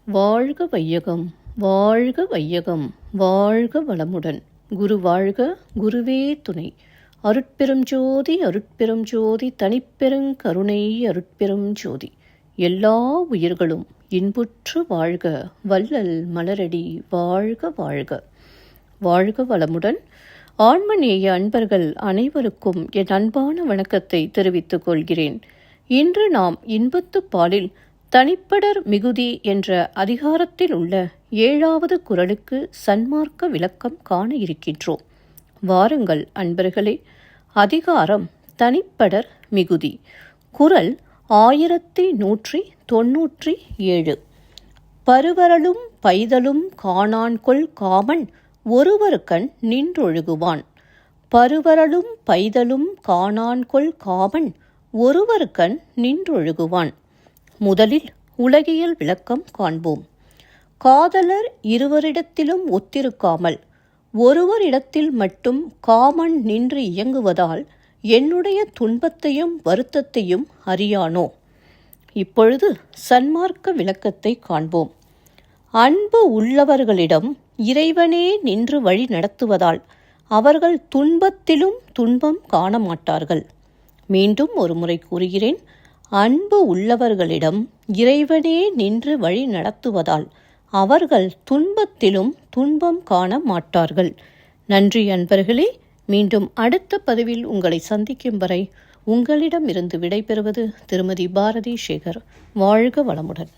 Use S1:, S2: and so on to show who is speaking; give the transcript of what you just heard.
S1: வாழ்க வையகம், வாழ்க வையகம், வாழ்க வளமுடன். குரு வாழ்க, குருவே துணை. அருட்பெரும் ஜோதி, அருட்பெரும் ஜோதி, தனிப்பெருங் கருணை, அருட்பெரும் ஜோதி. எல்லா உயிர்களும் இன்புற்று வாழ்க, வள்ளல் மலரடி வாழ்க வாழ்க. வாழ்க வளமுடன். ஆன்மநேய அன்பர்கள் அனைவருக்கும் என் அன்பான வணக்கத்தை தெரிவித்துக் கொள்கிறேன். இன்று நாம் இன்பத்து பாலில் தனிப்படர் மிகுதி என்ற அதிகாரத்தில் உள்ள 7வது குறளுக்கு சன்மார்க்க விளக்கம் காண இருக்கின்றோம். வாருங்கள் அன்பர்களே. அதிகாரம் தனிப்படர் மிகுதி. குறள் 1197. பருவரலும் பைதலும் காணான்கொள் காமன் ஒருவர்கண் நின்றொழுகுவான். பருவரலும் பைதலும் காணான்கொள் காமன் ஒருவர்கண் நின்றொழுகுவான். முதலில் உலகியல் விளக்கம் காண்போம். காதலர் இருவரிடத்திலும் ஒத்திருக்காமல் ஒருவரிடத்தில் மட்டும் காமன் நின்று இயங்குவதால் என்னுடைய துன்பத்தையும் வருத்தத்தையும் அறியானோ. இப்பொழுது சன்மார்க்க விளக்கத்தை காண்போம். அன்பு உள்ளவர்களிடம் இறைவனே நின்று வழி நடத்துவதால் அவர்கள் துன்பத்திலும் துன்பம் காண மாட்டார்கள். மீண்டும் ஒரு முறை கூறுகிறேன். அன்பு உள்ளவர்களிடம் இறைவனே நின்று வழி நடத்துவதால் அவர்கள் துன்பத்திலும் துன்பம் காண மாட்டார்கள். நன்றி அன்பர்களே. மீண்டும் அடுத்த பதிவில் உங்களை சந்திக்கும் வரை உங்களிடமிருந்து விடைபெறுவது திருமதி பாரதி சேகர். வாழ்க வளமுடன்.